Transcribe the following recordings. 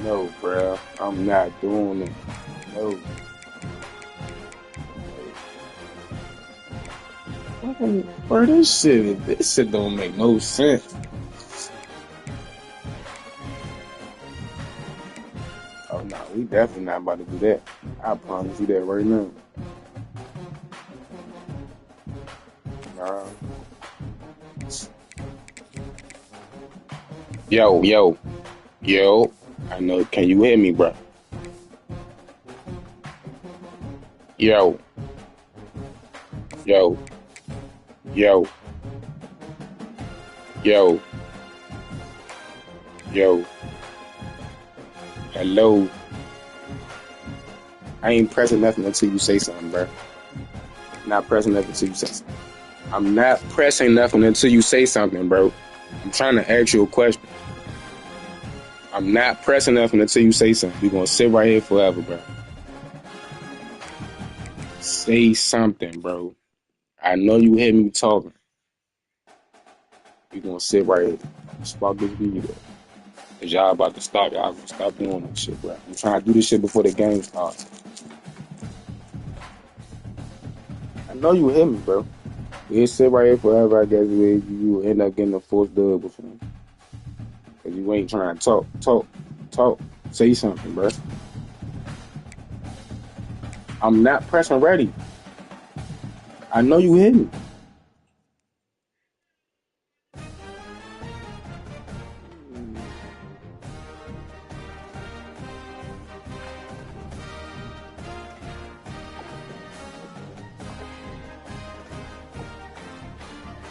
No, bruh. I'm not doing it. No. Bro, this shit don't make no sense. Oh no, we definitely not about to do that. I promise you that right now. Nah. Yo, yo, yo. I know. Can you hear me, bro? Yo, yo, yo, yo, yo. Hello. I ain't pressing nothing until you say something, bro. Not pressing nothing until you say something. I'm not pressing nothing until you say something, bro. I'm trying to ask you a question. I'm not pressing nothing until you say something. We're gonna sit right here forever, bro. Say something, bro. I know you hear me talking. We're gonna sit right here. Spark this video. Cause y'all about to stop. Y'all gonna stop doing this shit, bro. I'm trying to do this shit before the game starts. I know you hear me, bro. We'll sit right here forever. I guess you will end up getting a fourth dub before. Cause you ain't trying to talk. Say something, bro. I'm not pressing ready. I know you hear me.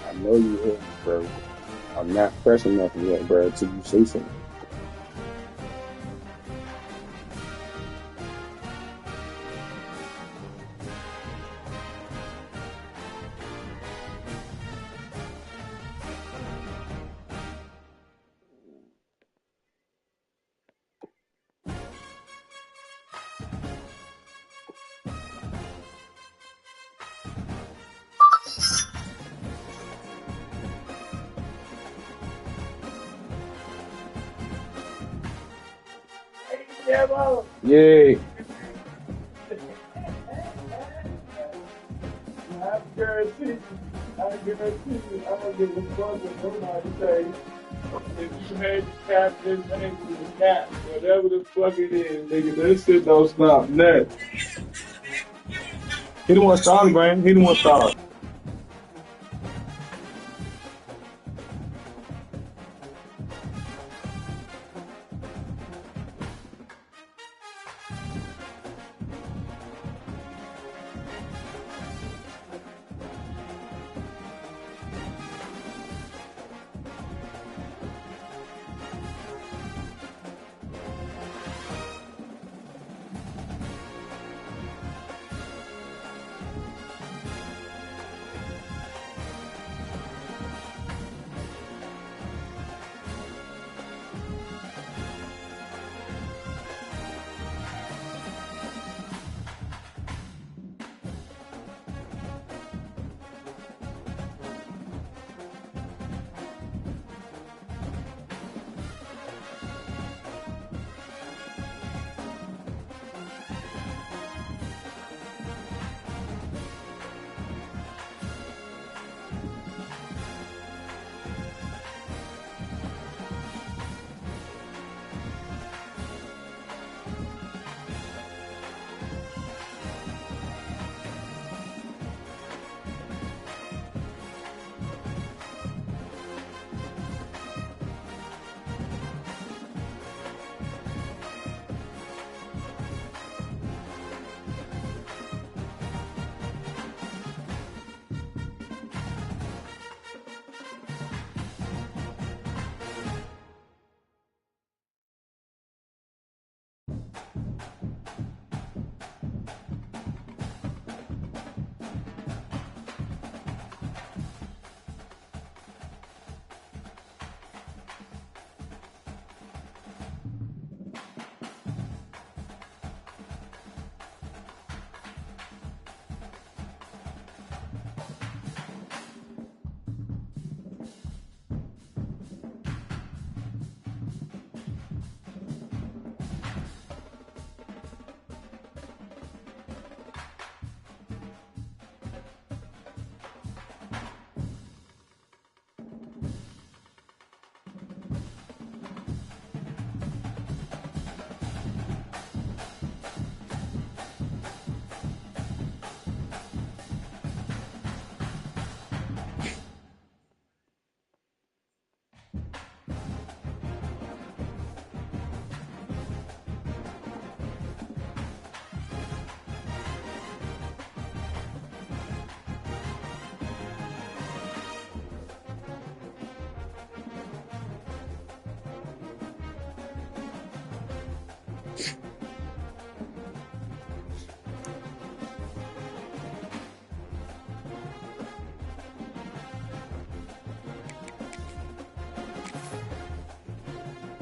I know you hear me, bro. I'm not pressing nothing yet, bro, until you say something. Kevo. Yeah. I guarantee you, I don't give a fuck what nobody say. If you had the cap, this ain't the cap. Whatever the fuck it is, nigga, this shit don't stop nothing. He the one started, man. He the one started.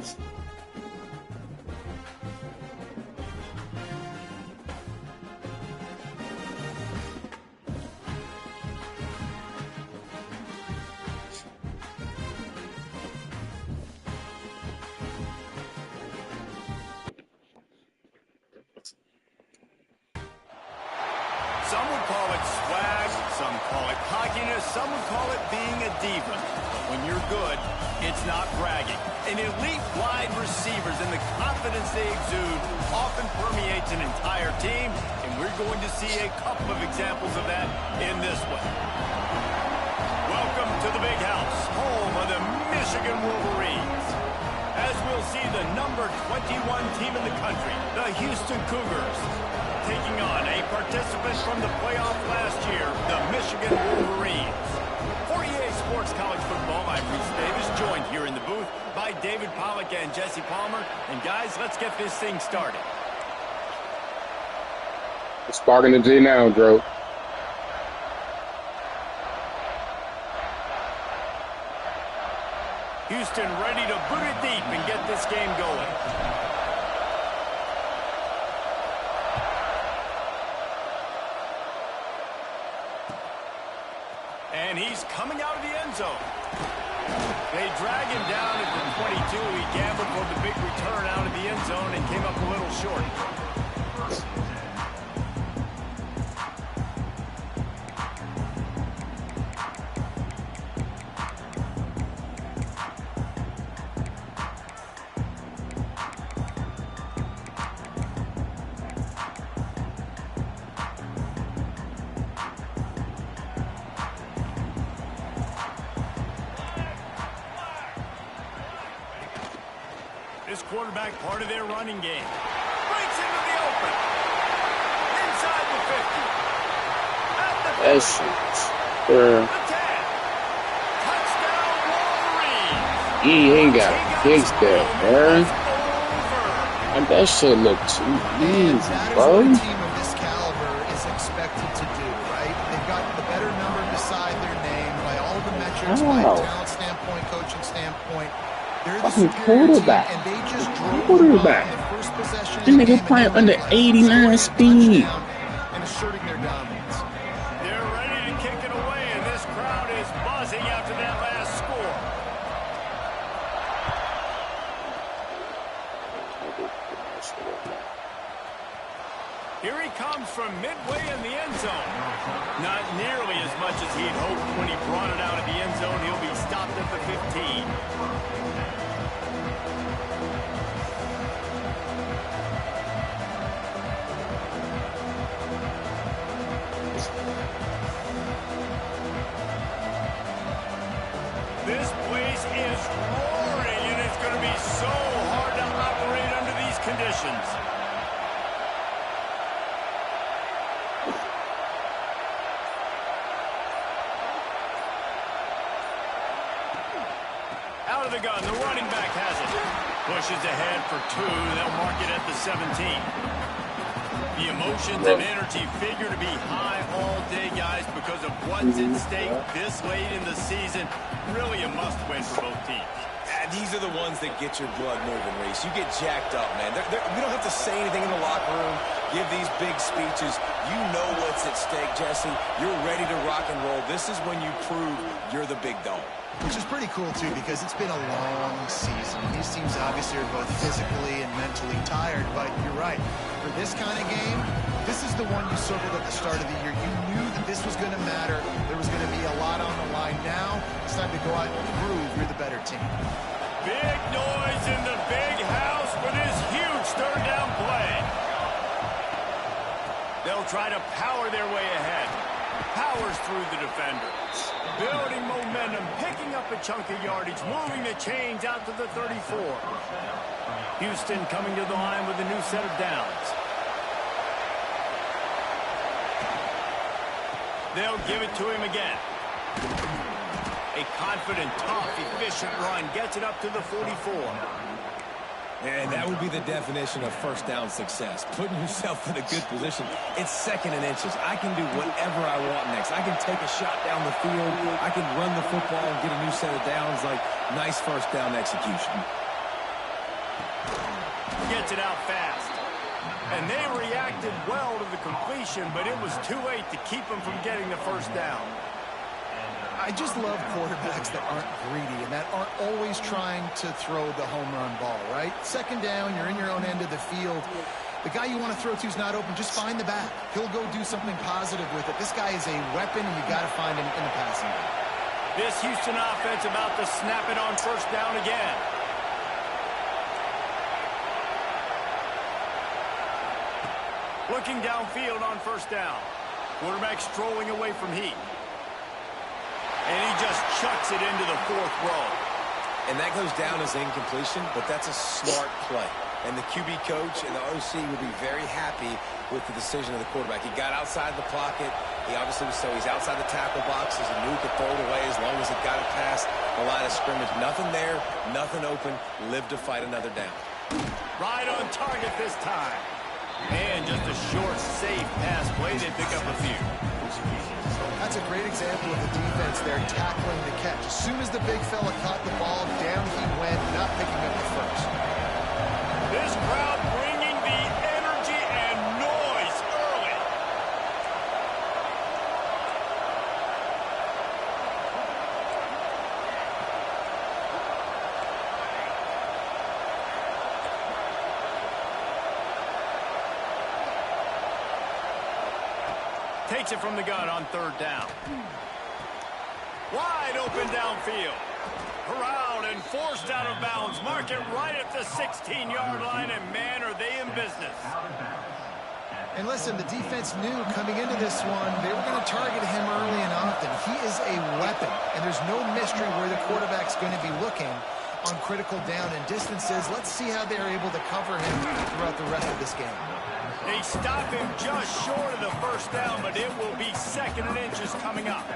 Some would call it swag, some call it cockiness, some would call it being a diva. But when you're good, it's not bragging. An elite wide receivers and the confidence they exude often permeates an entire team, and we're going to see a couple of examples of that in this one. Welcome to the Big House, home of the Michigan Wolverines. As we'll see the number 21 team in the country, the Houston Cougars, taking on a participant from the playoff last year, the Michigan Wolverines. For EA Sports College Football, I'm Reese Davis, joined here in the booth by David Pollack and Jesse Palmer. And guys, let's get this thing started. It's sparking the G now, Drew. Houston ready to boot it deep and get this game going. And he's coming out of the end zone. They drag him down at the 22. He gambled for the big return out of the end zone and came up a little short. This quarterback part of their running game. Breaks into the open. Inside the 50. At the 30. That shit. The 10. Touchdown Wolverines. He ain't got fixed that, man. And that shit look too easy, bro. That is what a team of this caliber is expected to do, right? They've got the better number beside their name by all the metrics, by a talent standpoint, coaching standpoint. They're the quarterback. And they just drove the first possession. This nigga playing under 89 speed. And asserting their dominance. They're ready to kick it away, and this crowd is buzzing after that last score. Here he comes from midway in the end zone. Not nearly as much as he'd hoped when he brought it out of the end zone. He'll be stopped at the 15. This place is roaring, and it's going to be so hard to operate under these conditions. Out of the gun, the running back has it. Pushes ahead for 2. They'll mark it at the 17. The emotions and energy figure to be high all day, guys, because of what's at stake this late in the season. Really a must-win for both teams. These are the ones that get your blood moving, Reese. You get jacked up, man. We don't have to say anything in the locker room, give these big speeches. You know what's at stake, Jesse. You're ready to rock and roll. This is when you prove you're the big dog. Which is pretty cool, too, because it's been a long season. These teams obviously are both physically and mentally tired, but you're right. For this kind of game, this is the one you circled at the start of the year. You knew that this was going to matter. There was going to be a lot on the line. Now, it's time to go out and prove you're the better team. Big noise in the big house for this huge third down play. They'll try to power their way ahead. Powers through the defender. Building momentum, picking up a chunk of yardage, moving the chains out to the 34. Houston coming to the line with a new set of downs. They'll give it to him again. A confident, tough, efficient run gets it up to the 44. And that would be the definition of first down success. Putting yourself in a good position. It's second and inches. I can do whatever I want next. I can take a shot down the field. I can run the football and get a new set of downs. Like, nice first down execution. gets it out fast. And they reacted well to the completion, but it was too late to keep them from getting the first down. I just love quarterbacks that aren't greedy and that aren't always trying to throw the home run ball, right? Second down, you're in your own end of the field. The guy you want to throw to is not open. Just find the back. He'll go do something positive with it. This guy is a weapon, and you got to find him in the passing game. This Houston offense about to snap it on first down again. Looking downfield on first down. Quarterback strolling away from heat. And he just chucks it into the fourth row. And that goes down as incompletion, but that's a smart play. And the QB coach and the OC will be very happy with the decision of the quarterback. He got outside the pocket. He obviously was, so he's outside the tackle boxes and knew he could throw it away as long as it got it past the line of scrimmage. Nothing there, nothing open. Live to fight another down. Right on target this time. And just a short, safe pass play. They pick up a few. That's a great example of the defense there tackling the catch. As soon as the big fella caught the ball, down he went, not picking up the first. This crowd bringing the energy and noise early. Takes it from the gun on third down. Wide open downfield. Corralled and forced out of bounds. Mark it right at the 16-yard line, and man, are they in business. And listen, the defense knew coming into this one, they were going to target him early and often. He is a weapon, and there's no mystery where the quarterback's going to be looking on critical down and distances. Let's see how they're able to cover him throughout the rest of this game. They stop him just short of the first down, but it will be second and inches coming up.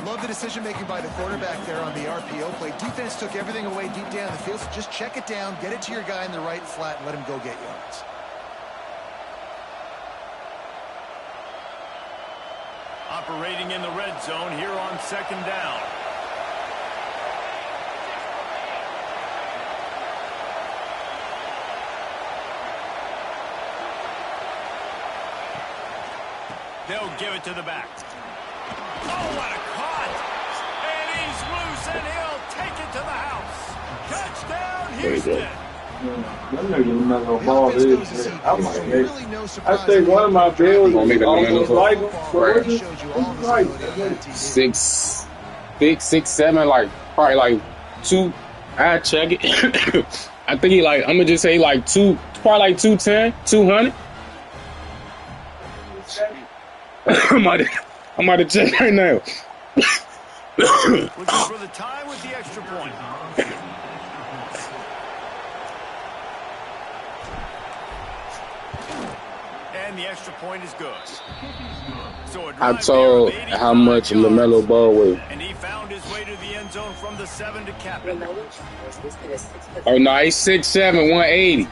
Love the decision-making by the quarterback there on the RPO play. Defense took everything away deep down the field, so just check it down, get it to your guy in the right flat, and let him go get yards. Operating in the red zone here on second down. They'll give it to the back. Oh, what a caught! And he's loose, and he'll take it to the house. Touchdown, Houston! That nigga not no ball is. I think one of my bills almost like him. 6'6", 6'7", like probably like 2. I check it. I think he like, I'm gonna just say like 2, probably like 210, 200. I'm about to check right now. Looking for the tie with the extra point. And the extra point is good. So I told how much LaMelo Ball was. And he found his way to the end zone from the 7 to cap it. Oh no, he's 6'7", 180.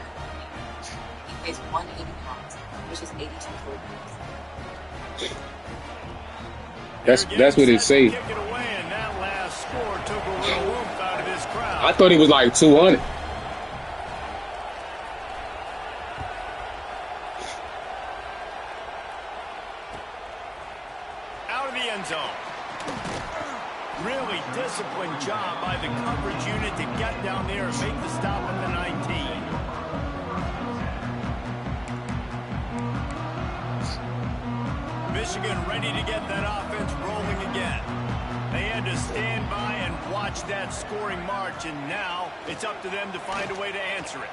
It's 180 pounds, which is 82 kilograms. That's what it say. I thought he was like 200. Out of the end zone. Really disciplined job by the coverage unit to get down there and make the stop at the 19. Michigan ready to get that offense rolling again. They had to stand by and watch that scoring march, and now it's up to them to find a way to answer it.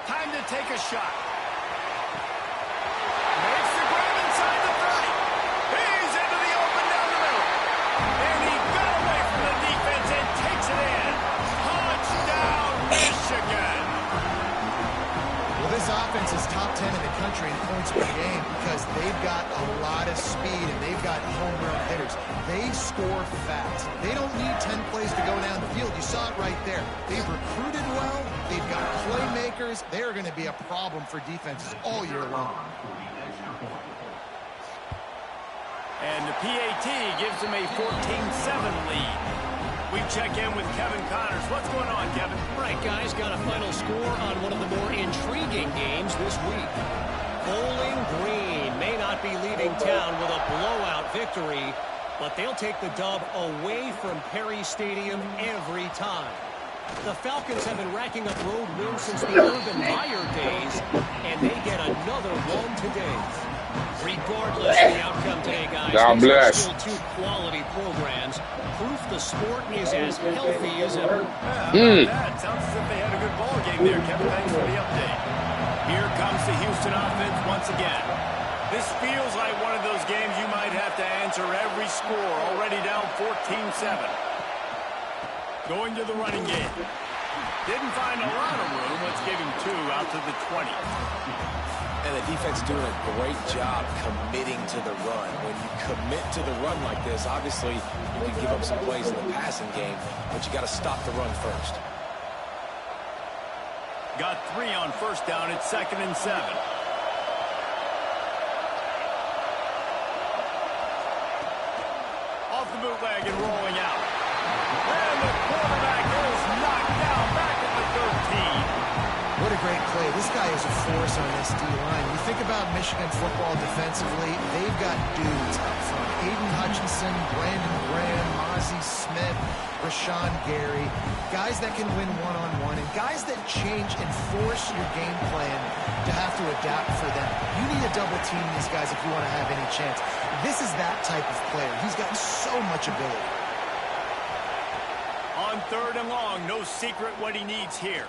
Time to take a shot. Makes the grab inside the 30. He's into the open down the middle. And he got away from the defense and takes it in. Touchdown, Michigan. Well, this offense is top 10 in the country in points per game because they've got a lot of speed and they've got home run hitters. They score fast. They don't need 10 plays to go down the field. You saw it right there. They've recruited well. They've got playmakers. They are going to be a problem for defenses all year long. And the PAT gives them a 14-7 lead. We check in with Kevin Connors. What's going on, Kevin? right, guys, got a final score on one of the more intriguing games this week. Bowling Green may not be leaving town with a blowout victory, but they'll take the dub away from Perry Stadium every time. The Falcons have been racking up road wins since the Urban Meyer days, and they get another one today. Regardless of the outcome today, guys, God these are bless. still two quality programs. Proof the sport is as healthy as ever. That sounds as if they had a good ball game there, Kevin. Thanks for the update. Here comes the Houston offense once again. This feels like one of those games you might have to answer every score, already down 14-7. Going to the running game. Didn't find a lot of room. Let's give him 2 out to the 20. And the defense doing a great job committing to the run. When you commit to the run like this, obviously you can give up some plays in the passing game, but you got to stop the run first. Got 3 on first down. It's 2nd and 7. Off the bootleg and rolling out. And the quarterback is knocked down back at the 13. What a great play. This guy is a force on this D-line. You think about Michigan football defensively, they've got dudes up front. Aiden Hutchinson, Brandon Graham, Mozzie Smith, Rashawn Gary. Guys that can win one-on-one and guys that change and force your game plan to have to adapt for them. You need to double team these guys if you want to have any chance. This is that type of player. He's got so much ability. On 3rd and long, no secret what he needs here.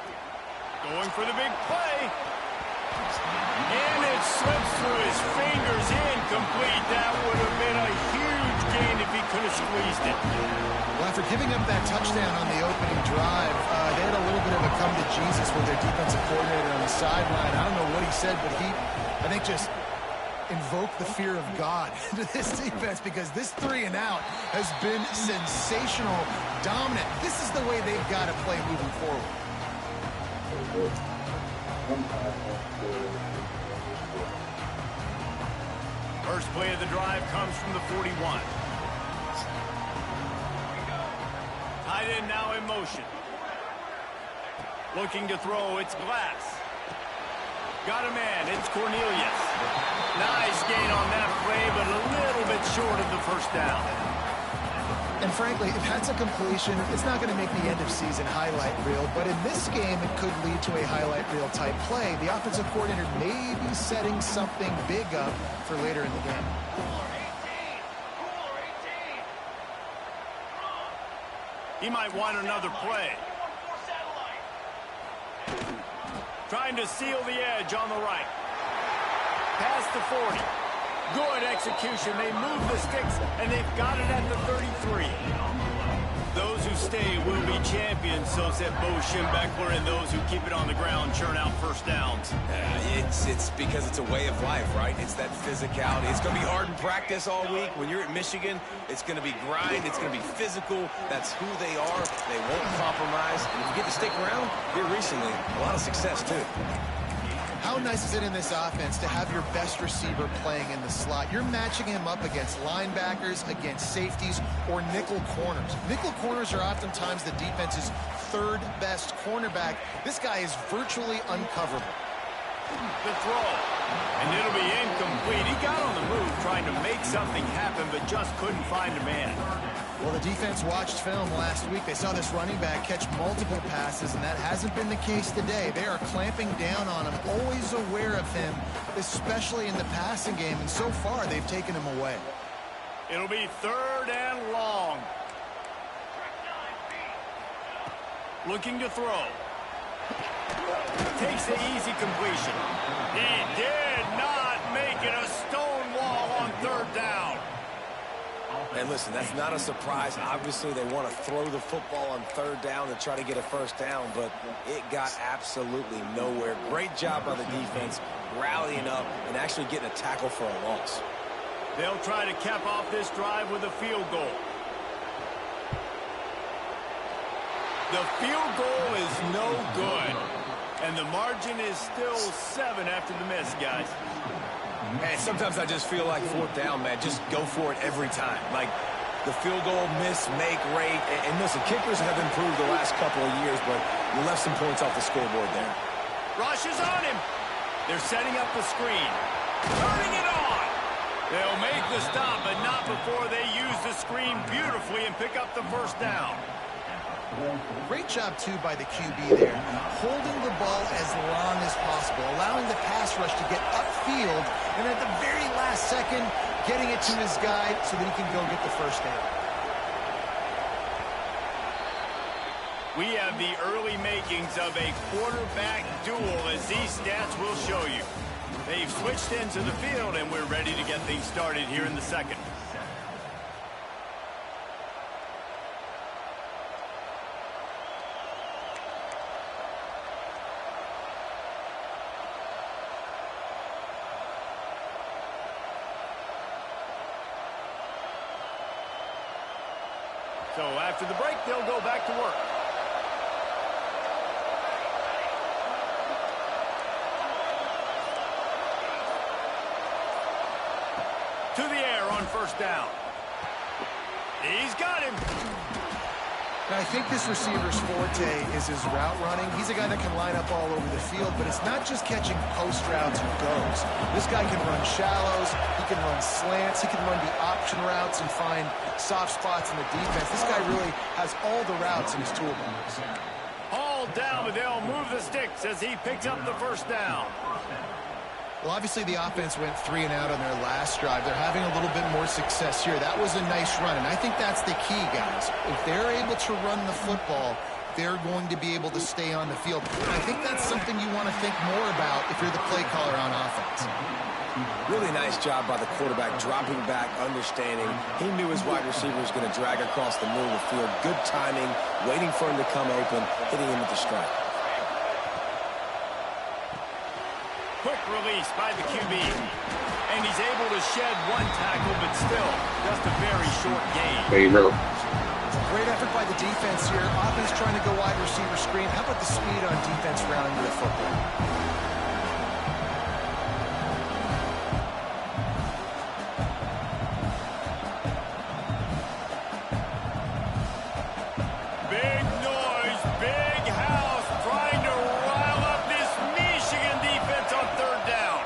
Going for the big play. And it slips through his fingers, incomplete. That would have been a huge gain if he could have squeezed it. Well, after giving up that touchdown on the opening drive, they had a little bit of a come to Jesus with their defensive coordinator on the sideline. I don't know what he said, but he, I think, just invoked the fear of God into this defense because this 3 and out has been sensational, dominant. This is the way they've got to play moving forward. First play of the drive comes from the 41. Tight end now in motion. Looking to throw, it's Glass. Got a man, it's Cornelius. Nice gain on that play, but a little bit short of the first down. And frankly, if that's a completion, it's not going to make the end-of-season highlight reel. But in this game, it could lead to a highlight reel type play. The offensive coordinator may be setting something big up for later in the game. He might want another play. Trying to seal the edge on the right. Past the 40. Good execution. They move the sticks, and they've got it at the 33. Those who stay will be champions, so said Bo Schembechler, and those who keep it on the ground churn out first downs. It's because it's a way of life, right? It's that physicality. It's going to be hard in practice all week. When you're at Michigan, it's going to be grind. It's going to be physical. That's who they are. They won't compromise. And if you get to stick around, here recently, a lot of success, too. How nice is it in this offense to have your best receiver playing in the slot? You're matching him up against linebackers, against safeties, or nickel corners. Nickel corners are oftentimes the defense's 3rd best cornerback. This guy is virtually uncoverable. The throw, and it'll be incomplete. He got on the move trying to make something happen, but just couldn't find a man. Well, the defense watched film last week. They saw this running back catch multiple passes, and that hasn't been the case today. They are clamping down on him, always aware of him, especially in the passing game, and so far they've taken him away. It'll be 3rd and long. Looking to throw. Takes the easy completion. He did not make it. A stone wall on 3rd down. And listen, that's not a surprise. Obviously, they want to throw the football on 3rd down to try to get a first down, but it got absolutely nowhere. Great job by the defense, rallying up and actually getting a tackle for a loss. They'll try to cap off this drive with a field goal. The field goal is no good. And the margin is still 7 after the miss, guys. Man, sometimes I just feel like 4th down, man. Just go for it every time. Like the field goal miss, make rate. And listen, kickers have improved the last couple of years, but You left some points off the scoreboard there. Rush is on him. They're setting up the screen. Turning it on. They'll make the stop, but not before they use the screen beautifully and pick up the first down. Great job, too, by the QB there. Holding the ball as long as possible, allowing the pass rush to get upfield, and at the very last second, getting it to his guy so that he can go get the first down. We have the early makings of a quarterback duel, as these stats will show you. They've switched into the field, and we're ready to get things started here in the second. So after the break, they'll go back to work. To the air on first down. He's got him. Now, I think this receiver's forte is his route running. He's a guy that can line up all over the field, but it's not just catching post routes and goes. This guy can run shallows, he can run slants, he can run the option routes and find soft spots in the defense. This guy really has all the routes in his toolbox. Hauled down, but they'll move the sticks as he picks up the first down. Well, obviously the offense went 3 and out on their last drive. They're having a little bit more success here. That was a nice run, and I think that's the key, guys. If they're able to run the football, they're going to be able to stay on the field. And I think that's something you want to think more about if you're the play caller on offense. Really nice job by the quarterback, dropping back, understanding. He knew his wide receiver was going to drag across the middle of the field. Good timing, waiting for him to come open, hitting him with the strike. Quick release by the QB. And he's able to shed one tackle, but still just a very short gain. There you go. Great effort by the defense here. Offense trying to go wide receiver screen. How about the speed on defense rounding the football? Big noise, big house, trying to rile up this Michigan defense on third down.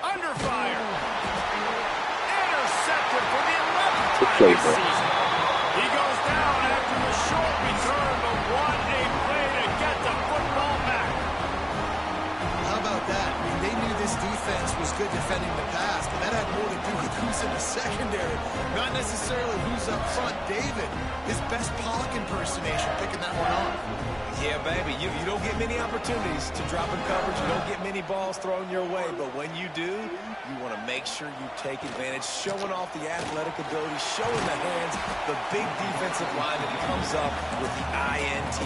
Under fire. Intercepted for the 11th time this season. He goes down after the short return, but what a play to get the football back. How about that? I mean, they knew this defense was good defending the pass, but that had more to do with who's in the secondary, not necessarily who's up front. David, his best Pollock impersonation, picking that one off. Yeah, baby, you don't get many opportunities to drop in coverage. You don't get many balls thrown your way, but when you do, you want to make sure you take advantage, showing off the athletic ability, showing the hands, the big defensive line that comes up with the INT.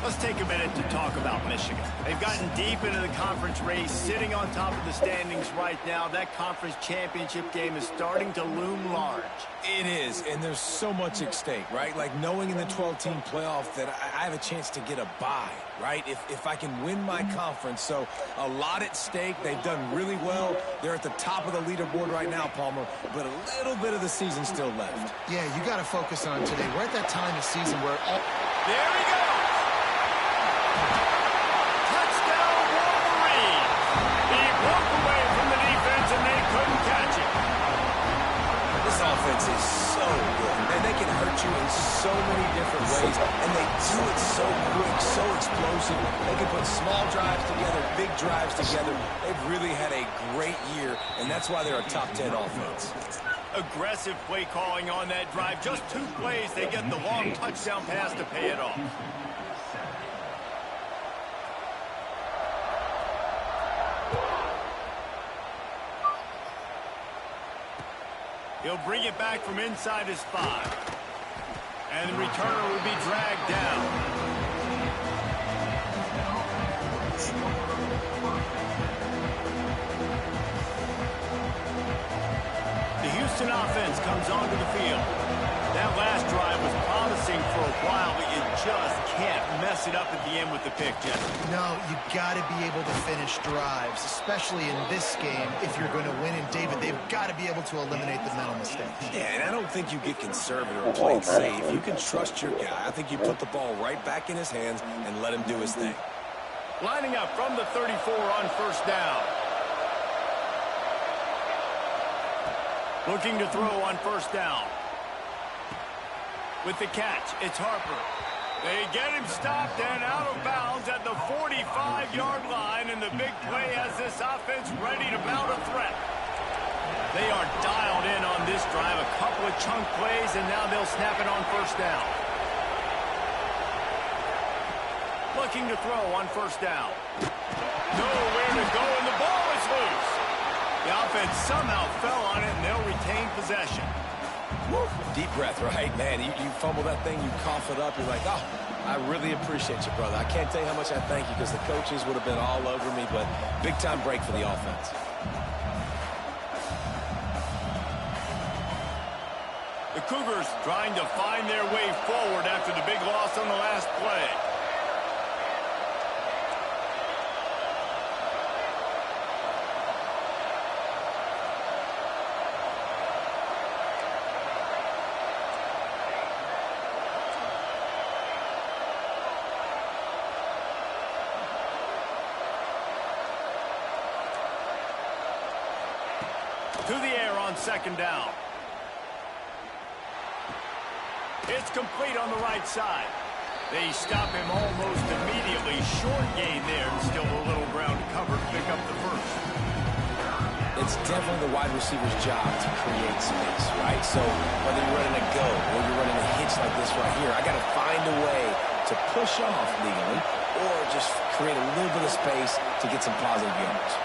Let's take a minute to talk about Michigan. They've gotten deep into the conference race, sitting on top of the standings right now. That conference championship game is starting to loom large. It is, and there's so much at stake, right? Like knowing in the 12-team playoff that I have a chance to get a bye, right? If I can win my conference. So a lot at stake. They've done really well. They're at the top of the leaderboard right now, Palmer, but a little bit of the season still left. Yeah, you got to focus on today. We're at that time of season where all... There he goes. Touchdown, Wolverine. He broke away from the defense, and they couldn't catch him. This offense is so good, and they can hurt you in so many different ways, and they do it so quick, so explosive. They can put small drives together, big drives together. They've really had a great year, and that's why they're a top 10 offense. Aggressive play calling on that drive. Just 2 plays, they get the long touchdown pass to pay it off. He'll bring it back from inside his 5. And the returner will be dragged down. The Houston offense comes onto the field. That last drive was promising. promising for a while, but you just can't mess it up at the end with the pick, Jesse. No, you got to be able to finish drives, especially in this game. If you're going to win, and David, they've got to be able to eliminate the mental mistakes. Yeah, and I don't think you get conservative or play it safe. You can trust your guy. I think you put the ball right back in his hands and let him do his thing. Lining up from the 34 on first down. Looking to throw on first down. With the catch, it's Harper. They get him stopped and out of bounds at the 45-yard line, and the big play has this offense ready to mount a threat. They are dialed in on this drive, a couple of chunk plays, and now they'll snap it on first down. Looking to throw on first down. Nowhere to go, and the ball is loose. The offense somehow fell on it, and they'll retain possession. Woo. Deep breath, right? Man, you fumble that thing, you cough it up, you're like, oh, I really appreciate you, brother. I can't tell you how much I thank you because the coaches would have been all over me, but big-time break for the offense. The Cougars trying to find their way forward after the big loss on the last play. To the air on second down. It's complete on the right side. They stop him almost immediately. Short gain there, and still a little ground to cover to pick up the first. It's definitely the wide receiver's job to create space, right? So whether you're running a go or you're running a hitch like this right here, I got to find a way to push off legally or just create a little bit of space to get some positive yards.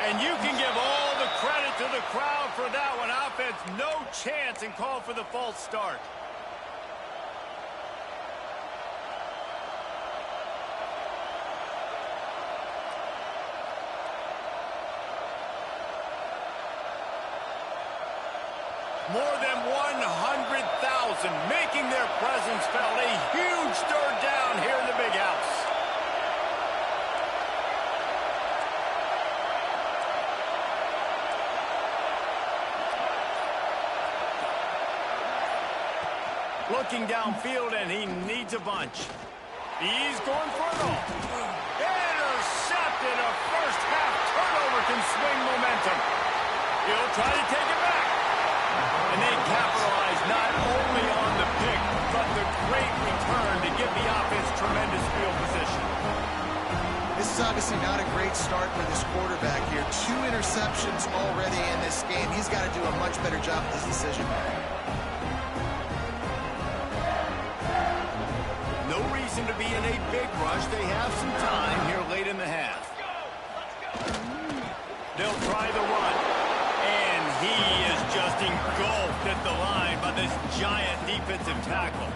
And you can give all the credit to the crowd for that one. Offense, no chance, and call for the false start. More than 100,000 making their presence felt. A huge third down here in the big house. Looking downfield, and he needs a bunch. He's going for it all. Intercepted. A first-half turnover can swing momentum. He'll try to take it back. And they capitalize not only on the pick, but the great return to give the offense tremendous field position. This is obviously not a great start for this quarterback here. 2 interceptions already in this game. He's got to do a much better job with his decision. No reason to be in a big rush. They have some time here late in the half. They'll try the run. And he is just engulfed at the line by this giant defensive tackle.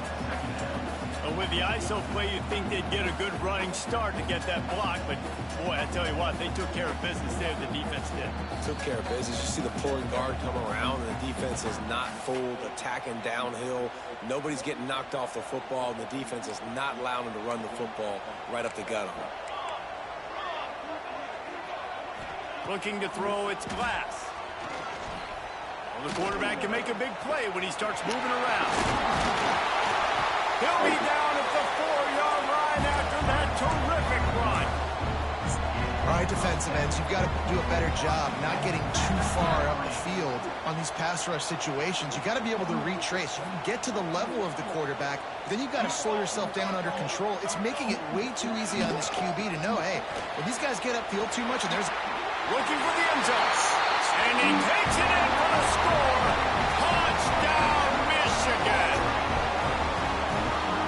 But with the ISO play, you'd think they'd get a good running start to get that block. But, boy, I tell you what, they took care of business there. The defense did. Took care of business. You see the pulling guard come around, and the defense is not fooled, attacking downhill. Nobody's getting knocked off the football, and the defense is not allowing them to run the football right up the gut on them. Looking to throw, it's Glass. Well, the quarterback can make a big play when he starts moving around. He'll be down at the 4-yard line after that terrific run. All right, defensive ends, you've got to do a better job not getting too far up the field on these pass rush situations. You've got to be able to retrace. You can get to the level of the quarterback, then you've got to slow yourself down under control. It's making it way too easy on this QB to know, hey, when these guys get upfield too much and there's... Looking for the end zone. And he takes it in for the score. Touchdown, Michigan.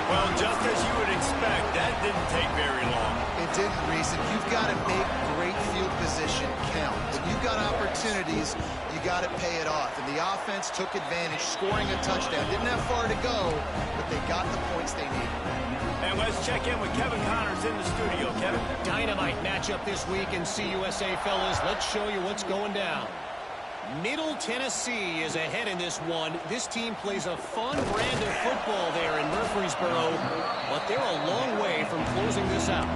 Well, just as you would expect, that didn't take very long. It didn't, Reese, and you've got to make great field position count. When you've got opportunities, you got to pay it off. And the offense took advantage, scoring a touchdown. Didn't have far to go, but they got the points they needed. And let's check in with Kevin Connors in the studio. Kevin? Dynamite matchup this week in CUSA, fellas. Let's show you what's going down. Middle Tennessee is ahead in this one. This team plays a fun brand of football there in Murfreesboro, but they're a long way from closing this out.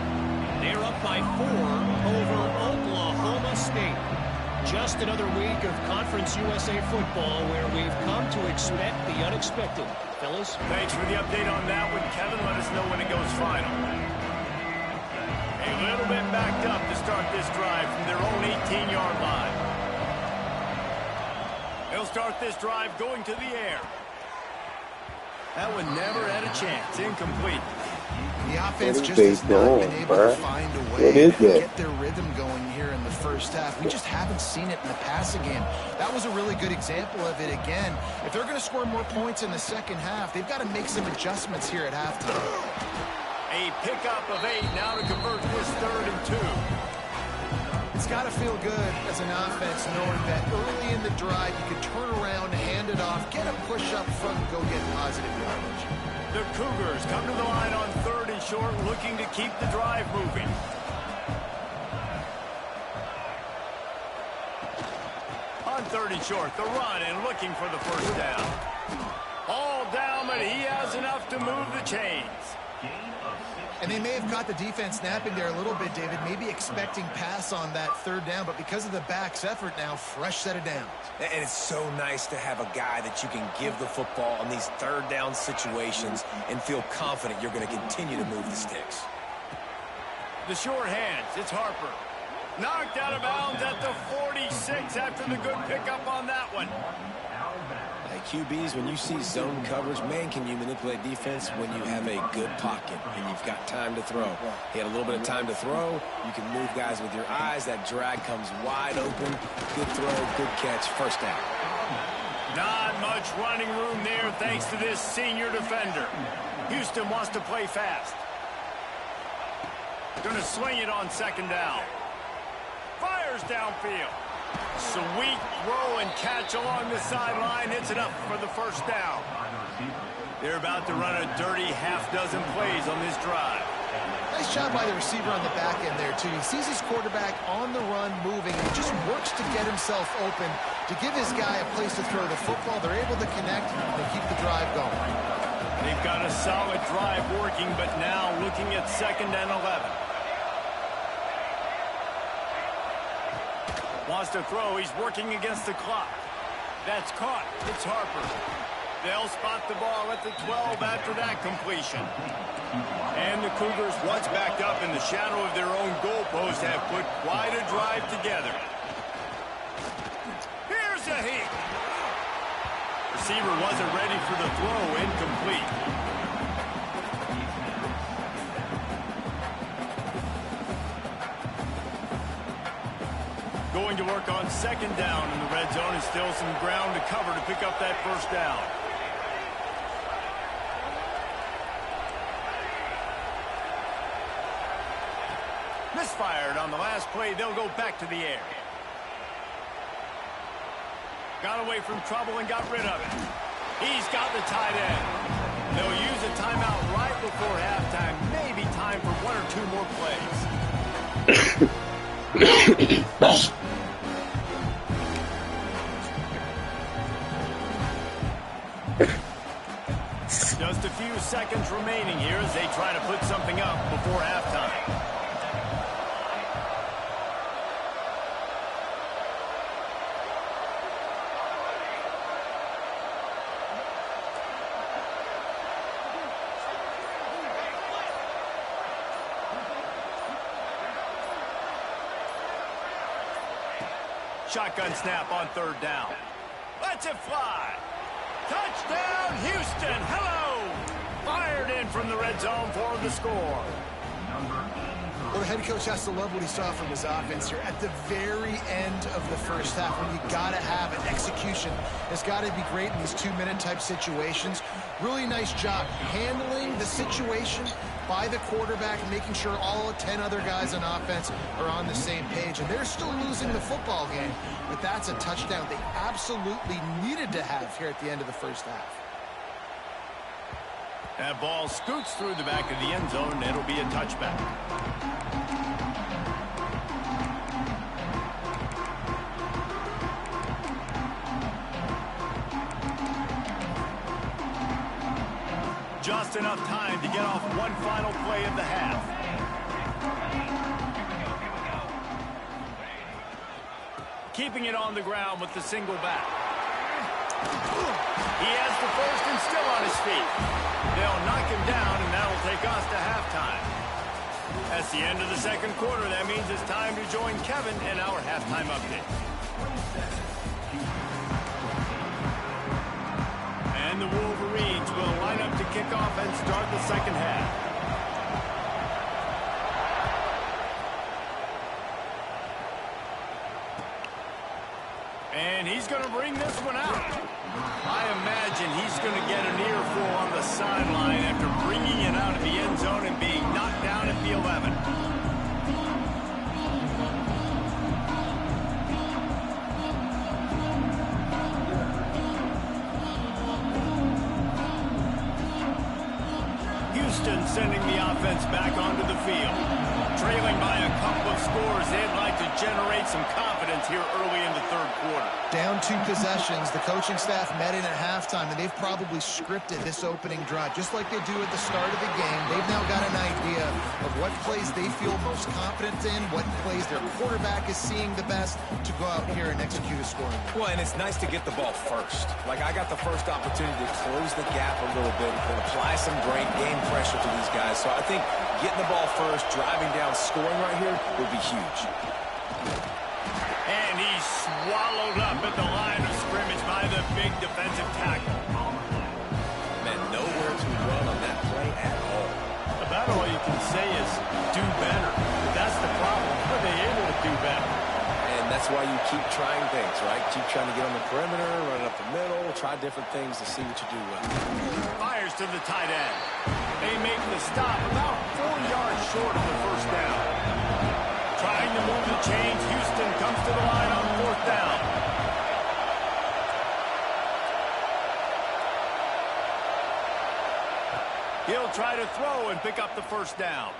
They're up by 4 over Oklahoma State. Just another week of Conference USA football where we've come to expect the unexpected. Fellas? Thanks for the update on that one, Kevin. Let us know when it goes final. A little bit backed up to start this drive from their own 18-yard line. They'll start this drive going to the air. That one never had a chance. Incomplete. The offense just has not been able to find a way to get their rhythm going here in the first half. We just haven't seen it in the passing game. That was a really good example of it again. If they're going to score more points in the second half, they've got to make some adjustments here at halftime. A pickup of 8 now to convert this 3rd and 2. It's got to feel good as an offense knowing that early in the drive you can turn around, hand it off, get a push up front, and go get positive yardage. The Cougars come to the line on 3rd and short, looking to keep the drive moving. On 3rd and short, the run and looking for the first down. All down, but he has enough to move the chains. And they may have caught the defense napping there a little bit, David, maybe expecting pass on that 3rd down, but because of the back's effort now, fresh set of downs. And it's so nice to have a guy that you can give the football on these 3rd down situations and feel confident you're going to continue to move the sticks. The short hands, it's Harper. Knocked out of bounds at the 46 after the good pickup on that one. QBs, when you see zone coverage, man, can you manipulate defense when you have a good pocket and you've got time to throw. He had a little bit of time to throw. You can move guys with your eyes. That drag comes wide open. Good throw, good catch, first down. Not much running room there thanks to this senior defender. Houston wants to play fast. Going to swing it on 2nd down. Fires downfield. Sweet throw and catch along the sideline. It's enough for the first down. They're about to run a dirty half-dozen plays on this drive. Nice job by the receiver on the back end there, too. He sees his quarterback on the run moving, and he just works to get himself open to give his guy a place to throw the football. They're able to connect and keep the drive going. They've got a solid drive working, but now looking at 2nd and 11. Wants to throw. He's working against the clock. That's caught. It's Harper. They'll spot the ball at the 12 after that completion. And the Cougars, once backed up in the shadow of their own goalpost, have put quite a drive together. Here's a hit. Receiver wasn't ready for the throw. Incomplete. Going to work on 2nd down in the red zone, and still some ground to cover to pick up that first down. Misfired on the last play. They'll go back to the air. Got away from trouble and got rid of it. He's got the tight end. They'll use a timeout right before halftime. Maybe time for 1 or 2 more plays. Just a few seconds remaining here as they try to put something up before halftime. Shotgun snap on 3rd down. Lets it fly. Touchdown, Houston. Hello. Fired in from the red zone for the score. Well, the head coach has to love what he saw from his offense here at the very end of the first half, when you got to have an execution. It's got to be great in these 2-minute type situations. Really nice job handling the situation, by the quarterback, making sure all 10 other guys on offense are on the same page. And they're still losing the football game, but that's a touchdown they absolutely needed to have here at the end of the first half. That ball scoots through the back of the end zone, and it'll be a touchback. Just enough time to get off one final play of the half. Keeping it on the ground with the single back. He has the first and still on his feet. They'll knock him down, and that'll take us to halftime. That's the end of the second quarter. That means it's time to join Kevin in our halftime update. And the Wolverines will line up to kick off and start the second half. And he's going to bring this one out. I imagine he's going to get an earful on the sideline after bringing it out of the end zone and being knocked down at the 11. Houston sending the offense back onto the field. Trailing by a couple of scores, they'd like to generate some confidence here early in the third quarter. Down 2 possessions, the coaching staff met in at halftime, and they've probably scripted this opening drive, just like they do at the start of the game. They've now got an idea of what plays they feel most confident in, what plays their quarterback is seeing the best to go out here and execute a scoring. Well, and it's nice to get the ball first. Like, I got the first opportunity to close the gap a little bit and apply some great game pressure to these guys. So I think getting the ball first, driving down, scoring right here would be huge. And he's swallowed up at the line of scrimmage by the big defensive tackle. Man, nowhere to run on that play at all. About all you can say is do better. That's the problem. Are they able to do better? And that's why you keep trying things, right? Keep trying to get on the perimeter, run it up the middle, try different things to see what you do well. Fires to the tight end. They make the stop about 4 yards short of the first down. Trying to move the chains, Houston comes to the line on 4th down. He'll try to throw and pick up the first down.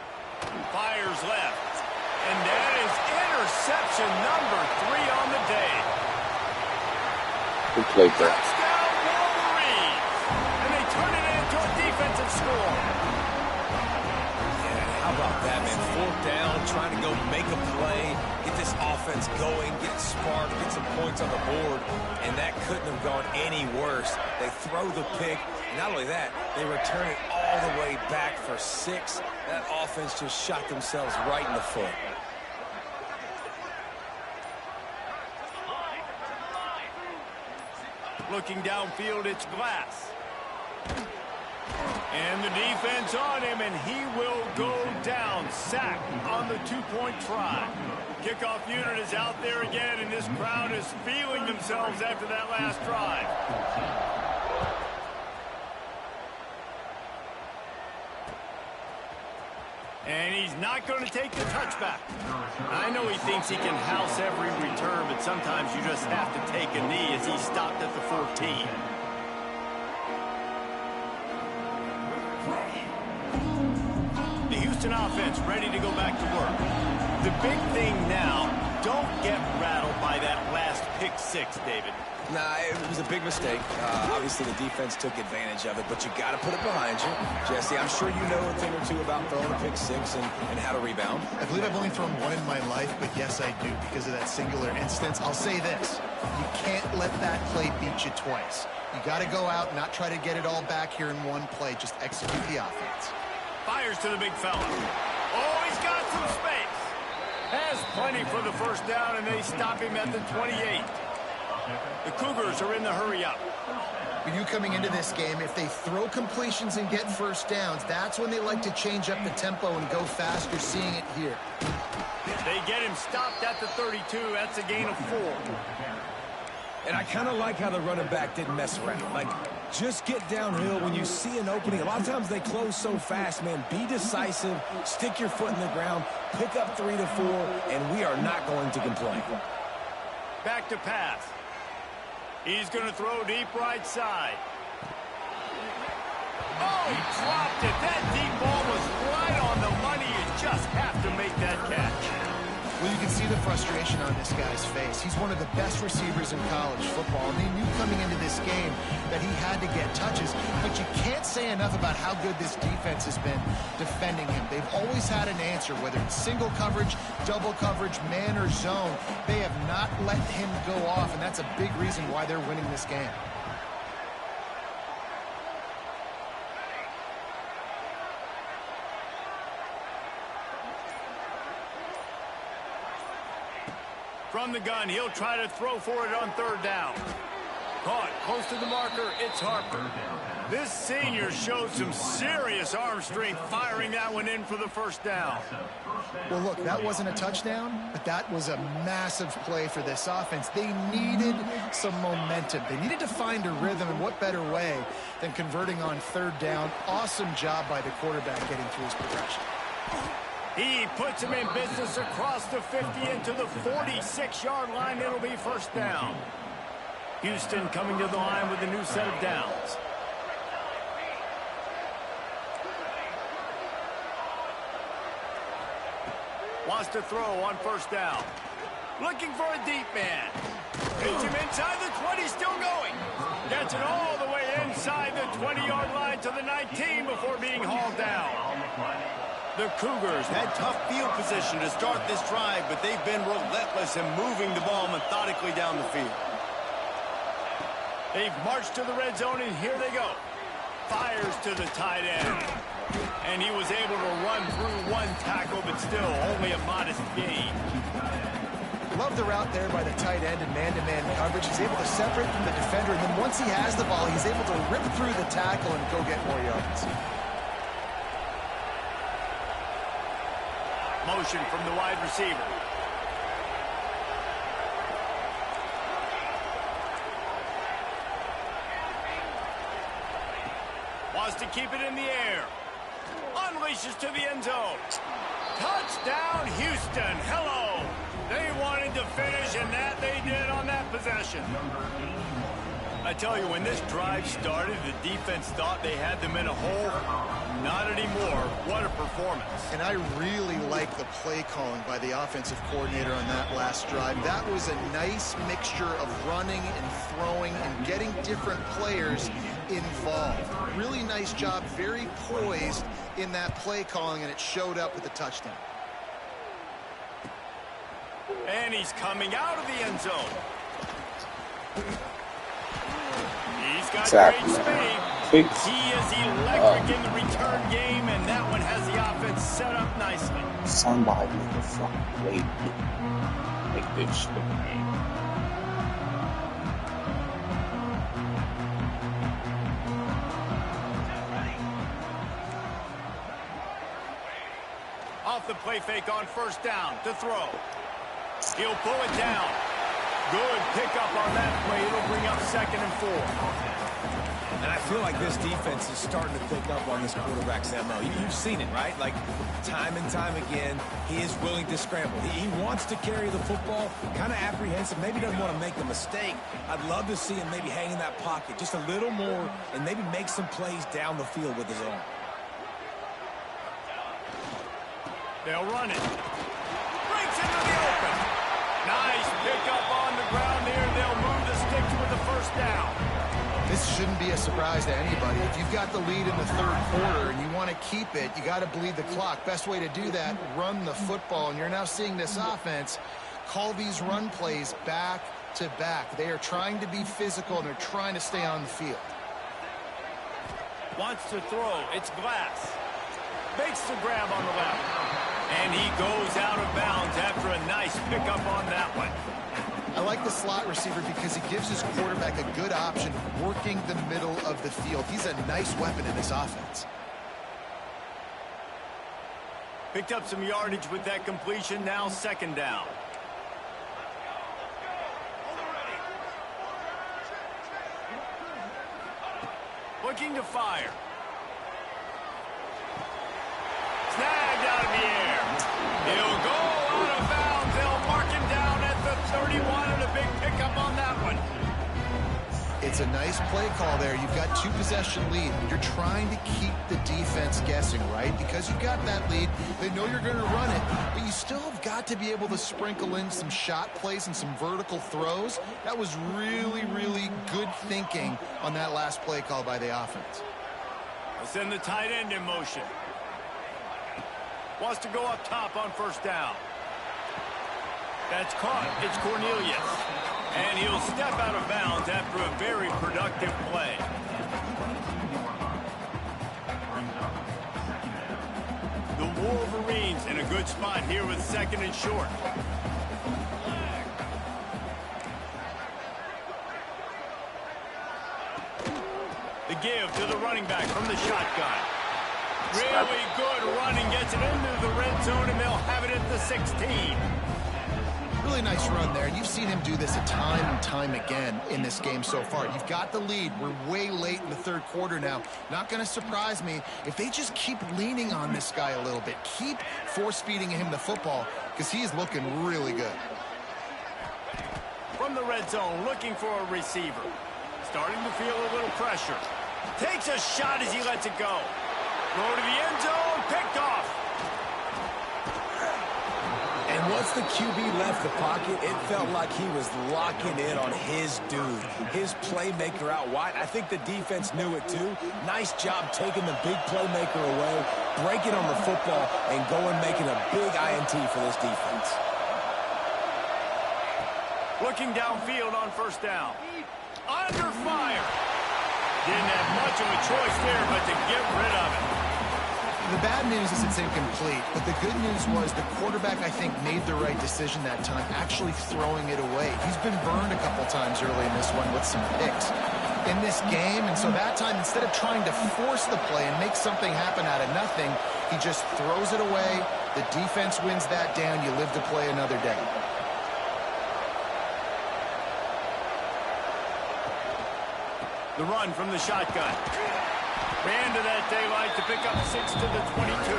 Fires left. And that is interception number 3 on the day. Good play, bro. Touchdown Wolverines. And they turn it into a defensive score. How about that, man? 4th down, trying to go make a play, get this offense going, get it sparked, get some points on the board, and that couldn't have gone any worse. They throw the pick, and not only that, they return it all the way back for 6. That offense just shot themselves right in the foot. Looking downfield, it's Glass. And the defense on him, and he will go down. Sack on the 2-point try. Kickoff unit is out there again, and this crowd is feeling themselves after that last drive. And he's not going to take the touchback. I know he thinks he can house every return, but sometimes you just have to take a knee as he stopped at the 14. The Houston offense ready to go back to work. The big thing now, don't get rattled by that last pick 6, David. Nah, it was a big mistake. Obviously, the defense took advantage of it, but you got to put it behind you. Jesse, I'm sure you know a thing or two about throwing a pick 6 and how to rebound. I believe I've only thrown 1 in my life, but yes, I do because of that singular instance. I'll say this. You can't let that play beat you twice. You got to go out and not try to get it all back here in one play. Just execute the offense. Fires to the big fella. Oh, he's got some space. Has plenty for the first down, and they stop him at the 28. The Cougars are in the hurry up. When you coming into this game, if they throw completions and get first downs, that's when they like to change up the tempo and go fast. You're seeing it here. They get him stopped at the 32. That's a gain of 4. And I kind of like how the running back didn't mess around. Like, just get downhill when you see an opening. A lot of times they close so fast, man. Be decisive, stick your foot in the ground, pick up 3 to 4, and we are not going to complain. Back to pass. He's going to throw deep right side. Oh, he dropped it. That deep ball was right on the money. You just have to make that catch. Well, you can see the frustration on this guy's face. He's one of the best receivers in college football, and they knew coming into this game that he had to get touches, but you can't say enough about how good this defense has been defending him. They've always had an answer, whether it's single coverage, double coverage, man or zone. They have not let him go off, and that's a big reason why they're winning this game. From the gun, he'll try to throw for it on third down. Caught close to the marker, it's Harper. This senior showed some serious arm strength firing that one in for the first down. Well, look, that wasn't a touchdown, but that was a massive play for this offense. They needed some momentum. They needed to find a rhythm, and what better way than converting on third down. Awesome job by the quarterback getting through his progression. He puts him in business across the 50 into the 46-yard line. It'll be first down. Houston coming to the line with a new set of downs. Wants to throw on first down. Looking for a deep man. Hits him inside the 20, still going. Gets it all the way inside the 20-yard line to the 19 before being hauled down. The Cougars had tough field position to start this drive, but they've been relentless in moving the ball methodically down the field. They've marched to the red zone, and here they go. Fires to the tight end. And he was able to run through one tackle, but still only a modest gain. Love the route there by the tight end in man-to-man coverage. He's able to separate from the defender, and then once he has the ball, he's able to rip through the tackle and go get more yards. Motion from the wide receiver. Wants to keep it in the air. Unleashes to the end zone. Touchdown, Houston. Hello. They wanted to finish, and that they did on that possession. I tell you, when this drive started, the defense thought they had them in a hole. Not anymore. What a performance. And I really like the play calling by the offensive coordinator on that last drive. That was a nice mixture of running and throwing and getting different players involved. Really nice job, very poised in that play calling, and it showed up with a touchdown. And he's coming out of the end zone. He's got great speed. He is electric in the return game, and that one has the offense set up nicely. Somebody make a fucking play. Make this shit, man. Off the play fake on first down to throw. He'll pull it down. Good pickup on that play. It'll bring up 2nd and 4. And I feel like this defense is starting to pick up on this quarterback's MO. You've seen it, right? Like, time and time again, he is willing to scramble. He wants to carry the football, kind of apprehensive, maybe doesn't want to make a mistake. I'd love to see him maybe hang in that pocket just a little more and maybe make some plays down the field with his own. They'll run it. Breaks into the open. Nice pickup on the ground there. They'll move the sticks with the first down. This shouldn't be a surprise to anybody. If you've got the lead in the third quarter and you want to keep it, you got to bleed the clock. Best way to do that, run the football. And you're now seeing this offense call these run plays back to back. They are trying to be physical, and they're trying to stay on the field. Wants to throw. It's Glass. Makes the grab on the left. And he goes out of bounds after a nice pickup on that one. I like the slot receiver because he gives his quarterback a good option working the middle of the field. He's a nice weapon in this offense. Picked up some yardage with that completion. Now 2nd down. Looking to fire. Snagged out of the air. He'll go out of bounds. They'll mark him down at the 31, and a big pickup on that one. It's a nice play call there. You've got 2-possession lead. You're trying to keep the defense guessing, right? Because you've got that lead, they know you're going to run it, but you still have got to be able to sprinkle in some shot plays and some vertical throws. That was really, really good thinking on that last play call by the offense. They'll send the tight end in motion. Wants to go up top on first down. That's caught. It's Cornelius. And he'll step out of bounds after a very productive play. The Wolverines in a good spot here with second and short. The give to the running back from the shotgun. Really good running, gets it into the red zone, and they'll have it at the 16. Really nice run there. You've seen him do this a time and time again in this game so far. You've got the lead. We're way late in the third quarter now. Not going to surprise me if they just keep leaning on this guy a little bit. Keep force-feeding him the football because he is looking really good. From the red zone, looking for a receiver. Starting to feel a little pressure. Takes a shot as he lets it go. Throw to the end zone, picked off. And once the QB left the pocket, it felt like he was locking in on his dude, his playmaker out wide. I think the defense knew it too. Nice job taking the big playmaker away, breaking on the football, and going making a big INT for this defense. Looking downfield on first down. Under fire. Didn't have much of a choice there, but to get rid of it. The bad news is it's incomplete, but the good news was the quarterback, I think, made the right decision that time, actually throwing it away. He's been burned a couple times early in this one with some picks in this game, and so that time, instead of trying to force the play and make something happen out of nothing, he just throws it away. The defense wins that down. You live to play another day. The run from the shotgun. Ran to that daylight to pick up 6 to the 22.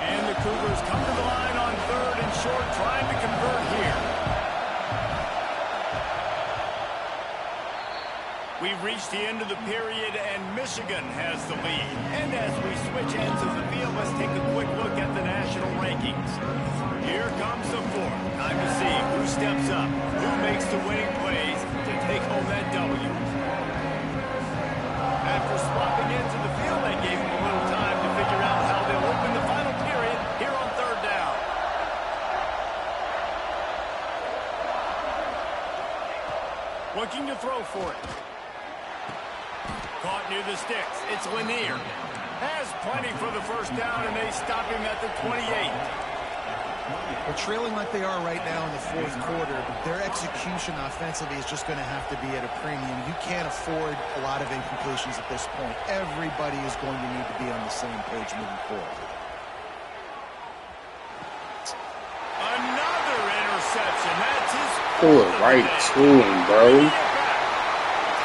And the Cougars come to the line on third and short, trying to convert here. We've reached the end of the period, and Michigan has the lead. And as we switch ends of the field, let's take a quick look at the national rankings. Here comes the fourth. Time to see who steps up, who makes the winning plays to take home that W. After swapping into the field, that gave them a little time to figure out how they'll open the final period here on third down. Looking to throw for it. Caught near the sticks. It's Lanier. Has plenty for the first down, and they stop him at the 28. Well, trailing like they are right now in the fourth quarter, their execution offensively is just going to have to be at a premium. You can't afford a lot of incompletions at this point. Everybody is going to need to be on the same page moving forward. Another interception. That's his Pull it right to him, bro.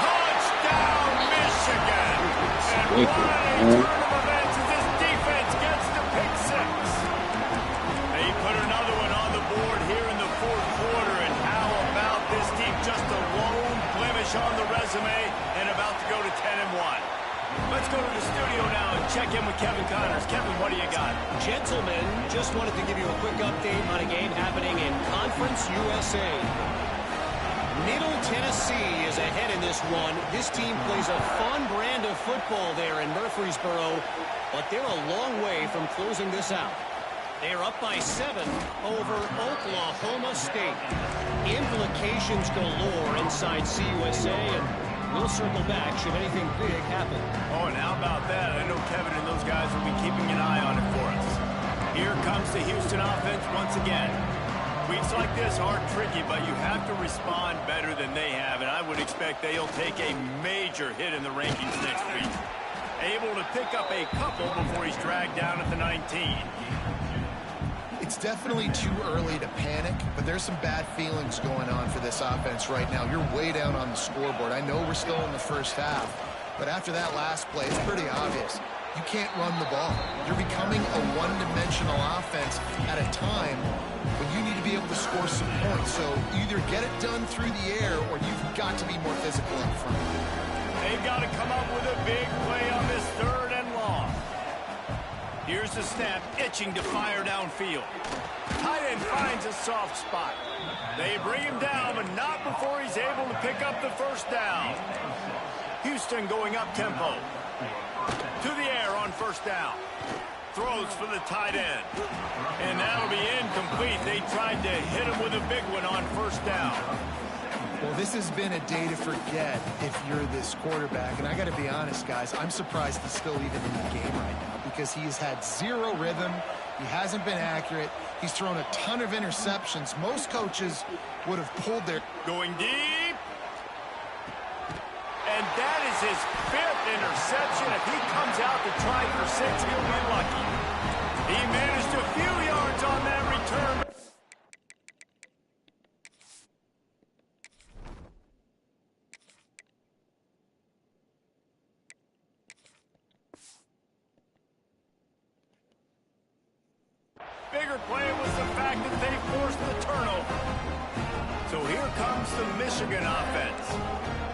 Touchdown, Michigan. And Wicked, what a man. turn of events as this defense gets to pick 6. They put another one on the board here in the fourth quarter, and how about this team? Just a lone blemish on the resume and about to go to 10-1. Let's go to the studio now and check in with Kevin Connors. Kevin, what do you got? Gentlemen, just wanted to give you a quick update on a game happening in Conference USA. Middle Tennessee is ahead in this one. This team plays a fun brand of football there in Murfreesboro, but they're a long way from closing this out. They're up by 7 over Oklahoma State. Implications galore inside CUSA, and we'll circle back should anything big happen. Oh, and how about that? I know Kevin and those guys will be keeping an eye on it for us. Here comes the Houston offense once again. Weeks like this are tricky, but you have to respond better than they have, and I would expect they'll take a major hit in the rankings next week. Able to pick up a couple before he's dragged down at the 19. It's definitely too early to panic, but there's some bad feelings going on for this offense right now. You're way down on the scoreboard. I know we're still in the first half, but after that last play, it's pretty obvious. You can't run the ball. You're becoming a one-dimensional offense at a time when you need to be able to score some points. So either get it done through the air or you've got to be more physical up front. They've got to come up with a big play on this 3rd and long. Here's the snap, itching to fire downfield. Tight end finds a soft spot. They bring him down, but not before he's able to pick up the first down. Houston going up tempo. To the air on first down. Throws for the tight end. And that'll be incomplete. They tried to hit him with a big one on first down. Well, this has been a day to forget if you're this quarterback. And I got to be honest, guys, I'm surprised he's still even in the game right now because he has had zero rhythm. He hasn't been accurate. He's thrown a ton of interceptions. Most coaches would have pulled their... Going deep. And that is his 5th interception. If he comes out to try for 6, he'll be lucky. He managed a few yards on that return. Bigger play was the fact that they forced the turnover. So here comes the Michigan offense.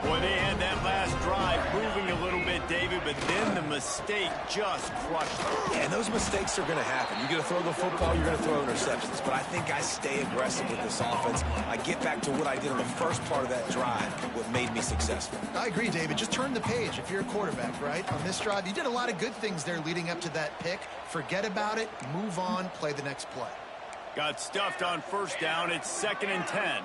Boy, they had that last drive moving a little bit, David, but then the mistake just crushed them. Yeah, and those mistakes are going to happen. You're going to throw the football, you're going to throw interceptions. But I think I stay aggressive with this offense. I get back to what I did on the first part of that drive, what made me successful. I agree, David. Just turn the page if you're a quarterback, right? On this drive, you did a lot of good things there leading up to that pick. Forget about it, move on, play the next play. Got stuffed on first down. It's 2nd and 10.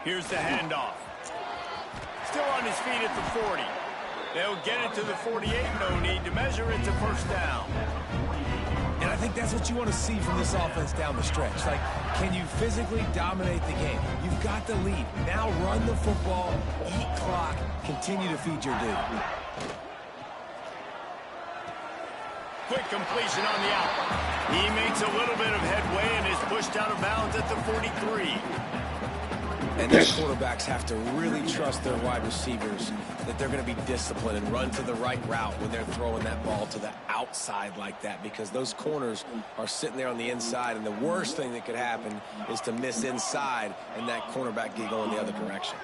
Here's the handoff. Still on his feet at the 40. They'll get it to the 48. No need to measure it to first down. And I think that's what you want to see from this offense down the stretch. Like, can you physically dominate the game? You've got the lead. Now run the football, eat clock, continue to feed your dude. Quick completion on the out. He makes a little bit of headway and is pushed out of bounds at the 43. And their quarterbacks have to really trust their wide receivers that they're going to be disciplined and run to the right route when they're throwing that ball to the outside like that, because those corners are sitting there on the inside, and the worst thing that could happen is to miss inside and that cornerback get going the other direction.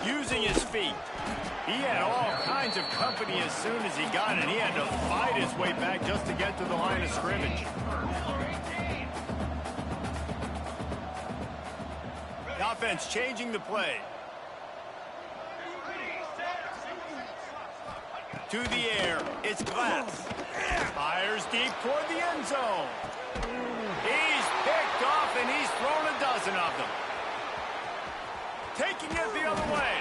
Using his feet. He had all kinds of company as soon as he got it. He had to fight his way back just to get to the line of scrimmage. The offense changing the play. To the air, it's Glass. Fires deep toward the end zone. He's picked off and he's thrown a dozen of them. Taking it the other way.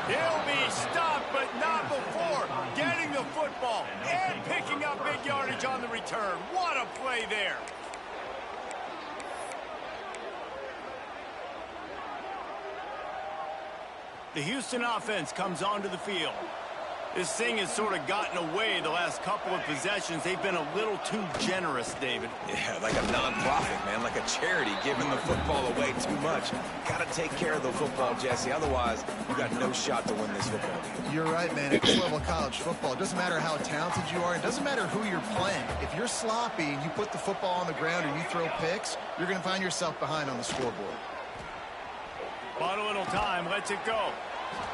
He'll be stopped, but not before getting the football and picking up big yardage on the return. What a play there. The Houston offense comes onto the field. This thing has sort of gotten away the last couple of possessions. They've been a little too generous, David. Yeah, like a non-profit, man, like a charity, giving the football away too much. Got to take care of the football, Jesse. Otherwise, you got no shot to win this football game. You're right, man. At this level of college football, it doesn't matter how talented you are. It doesn't matter who you're playing. If you're sloppy and you put the football on the ground or you throw picks, you're going to find yourself behind on the scoreboard. Bought a little time, lets it go.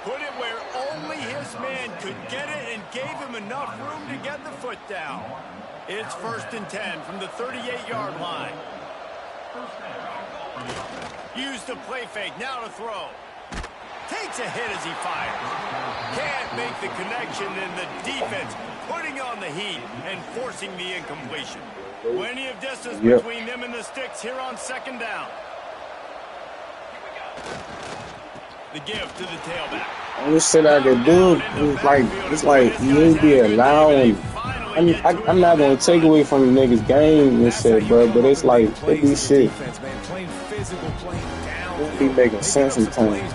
Put it where only his man could get it and gave him enough room to get the foot down. It's 1st and 10 from the 38-yard line. Use the play fake, now to throw. Takes a hit as he fires. Can't make the connection, and the defense putting on the heat and forcing the incompletion. Plenty of distance between them and the sticks here on 2nd down. The give to the tailback. Only shit I could do is it's like you ain't be allowing. I'm not gonna take away from the niggas' game and shit, bro. But it's like it be shit. It be making sense sometimes.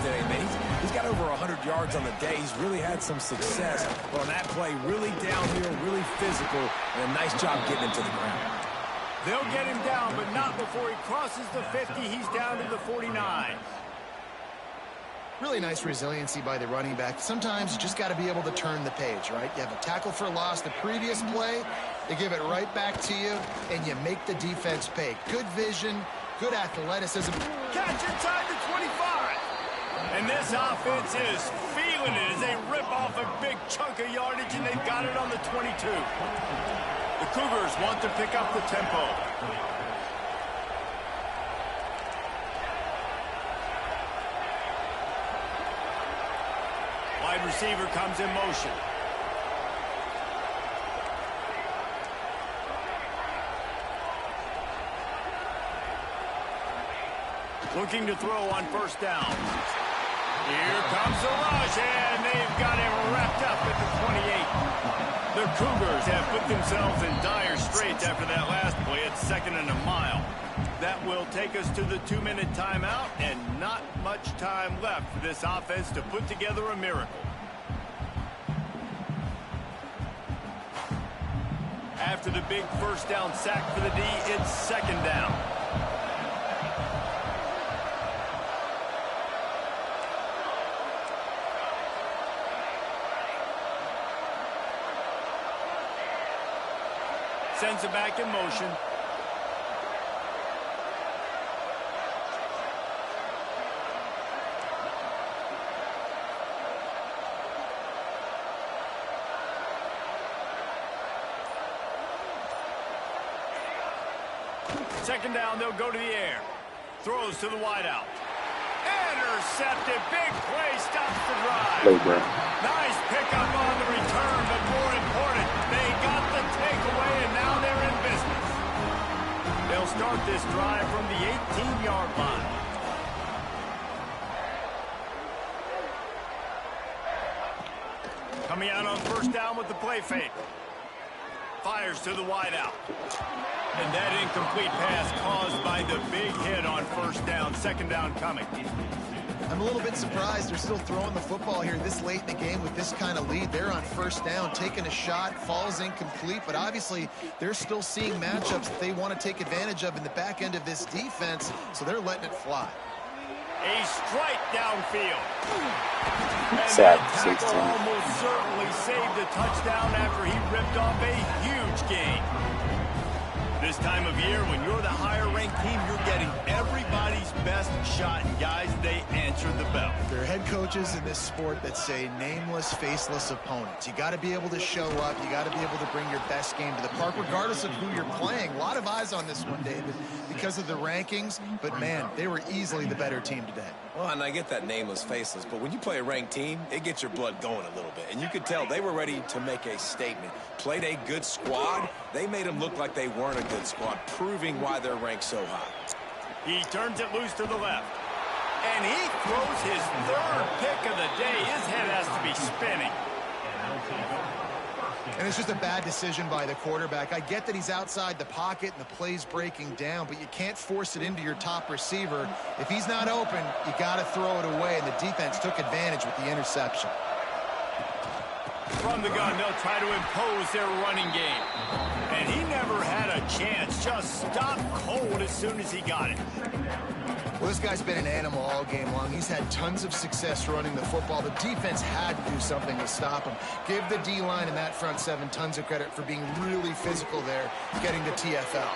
He's got over 100 yards on the day. He's really had some success. But on that play, really downhill, really physical, and a nice job getting him to the ground. They'll get him down, but not before he crosses the 50. He's down to the 49. Really nice resiliency by the running back. Sometimes you just got to be able to turn the page, right? You have a tackle for loss the previous play, they give it right back to you, and you make the defense pay. Good vision, good athleticism. Catch inside the 25. And this offense is feeling it as they rip off a big chunk of yardage, and they've got it on the 22. The Cougars want to pick up the tempo. Wide receiver comes in motion. Looking to throw on first down. Here comes the rush, and they've got him wrapped up at the 28. The Cougars have put themselves in dire straits after that last play at 2nd and a mile. That will take us to the 2-minute timeout, and not much time left for this offense to put together a miracle. After the big first down sack for the D, it's 2nd down. Sends it back in motion. Second down, they'll go to the air. Throws to the wideout. Intercepted. Big play. Stops the drive. Low, bro. Nice pickup on the return, but more important, they got the takeaway, and now they're in business. They'll start this drive from the 18-yard line. Coming out on first down with the play fake. Fires to the wideout. And that incomplete pass caused by the big hit on first down. 2nd down coming. I'm a little bit surprised they're still throwing the football here this late in the game with this kind of lead. They're on first down, taking a shot, falls incomplete, but obviously they're still seeing matchups that they want to take advantage of in the back end of this defense, so they're letting it fly. A strike downfield. And Sack, that tackle 16. almost certainly saved a touchdown after he ripped off a huge gain. This time of year, when you're the higher-ranked team, you're getting everybody's best shot. And guys, they answer the bell. There are head coaches in this sport that say nameless, faceless opponents. You got to be able to show up. You got to be able to bring your best game to the park, regardless of who you're playing. A lot of eyes on this one, David, because of the rankings. But, man, they were easily the better team today. Well, and I get that nameless, faceless, but when you play a ranked team, it gets your blood going a little bit. And you could tell they were ready to make a statement. Played a good squad. They made them look like they weren't a good squad, proving why they're ranked so high. He turns it loose to the left. And he throws his 3rd pick of the day. His head has to be spinning. And it's just a bad decision by the quarterback. I get that he's outside the pocket and the play's breaking down, but you can't force it into your top receiver. If he's not open, you got to throw it away, and the defense took advantage with the interception. From the gun, they'll try to impose their running game. And he never had a chance. Just stopped cold as soon as he got it. Well, this guy's been an animal all game long. He's had tons of success running the football. The defense had to do something to stop him. Give the D-line and that front seven tons of credit for being really physical there, getting the TFL.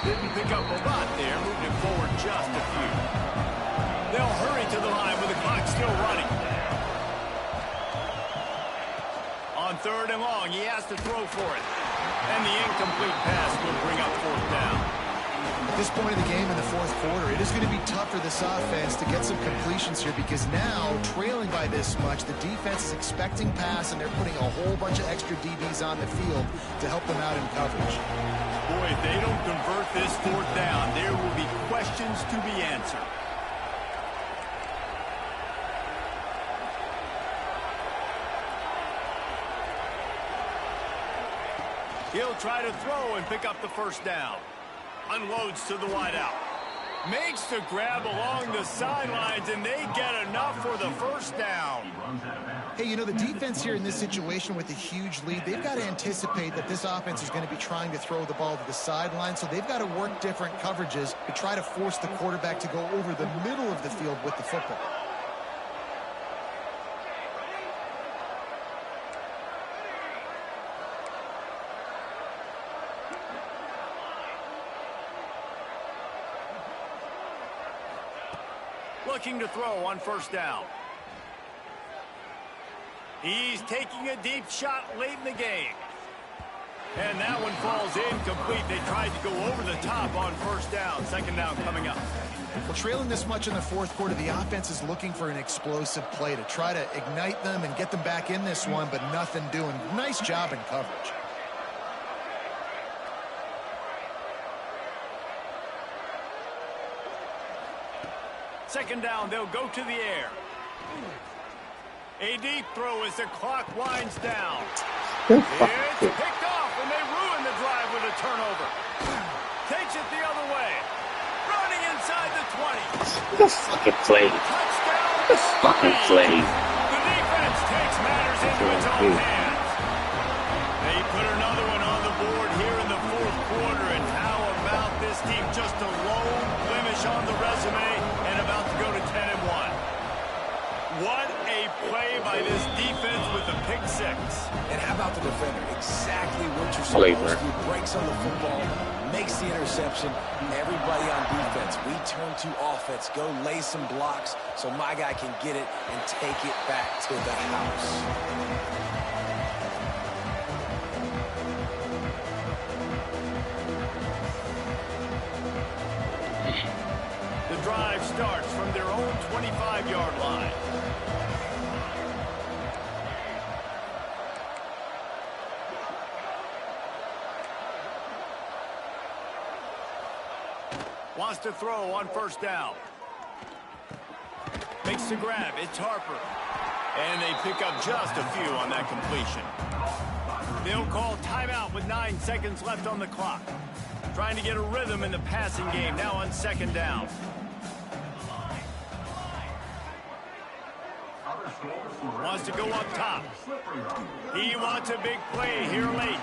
Didn't pick up a lot there, moved it forward just a few. They'll hurry to the line with the clock still running. On 3rd and long, he has to throw for it. And the incomplete pass will bring up 4th down. At this point of the game in the 4th quarter, it is going to be tough for this offense to get some completions here because now, trailing by this much, the defense is expecting pass, and they're putting a whole bunch of extra DBs on the field to help them out in coverage. Boy, if they don't convert this 4th down, there will be questions to be answered. He'll try to throw and pick up the first down. Unloads to the wideout. Makes the grab along the sidelines, and they get enough for the first down. Hey, you know, the defense here in this situation with a huge lead, they've got to anticipate that this offense is going to be trying to throw the ball to the sideline, so they've got to work different coverages to try to force the quarterback to go over the middle of the field with the football. Looking to throw on first down. He's taking a deep shot late in the game. And that one falls incomplete. They tried to go over the top on first down. Second down coming up. Well, trailing this much in the fourth quarter, the offense is looking for an explosive play to try to ignite them and get them back in this one, but nothing doing. Nice job in coverage. Second down, they'll go to the air. A deep throw as the clock winds down. It's picked off, and they ruin the drive with a turnover. Takes it the other way. Running inside the 20. The fucking play. Touchdown. The fucking play. The defense takes matters into its own hands. They put another one on the board here in the fourth quarter, and how about this team? Just a lone blemish on the resume and about to go to 10-1. What a play by this defense with a pick six. And how about the defender? Exactly what you're supposed to do. Breaks on the football, makes the interception. Everybody on defense, we turn to offense. Go lay some blocks so my guy can get it and take it back to the house. The drive starts from their own 25-yard line. Wants to throw on first down. Makes the grab. It's Harper. And they pick up just a few on that completion. They'll call timeout with 9 seconds left on the clock. Trying to get a rhythm in the passing game now on second down. Wants to go up top. He wants a big play here late.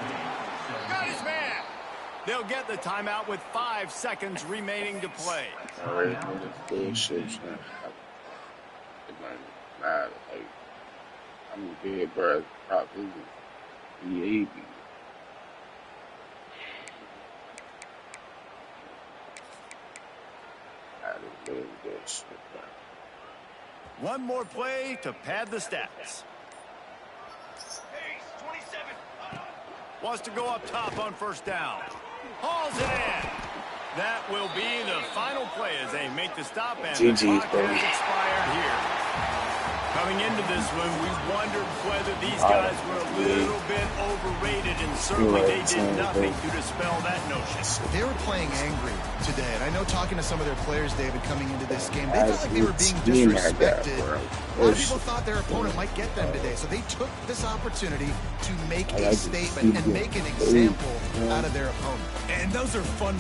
Got his man. They'll get the timeout with 5 seconds remaining to play. Already know this bullshit. I'm dead, bro. Probably the One more play to pad the stats. Wants to go up top on first down. Hauls it in. That will be the final play as they make the stop, and the clock has expired here. Coming into this one, we wondered whether these guys were a little bit overrated, and certainly they did nothing to dispel that notion. They were playing angry today, and I know talking to some of their players, David, coming into this game, they felt like they were being disrespected. A lot of people thought their opponent might get them today, so they took this opportunity to make a statement and make an example out of their opponent. And those are fun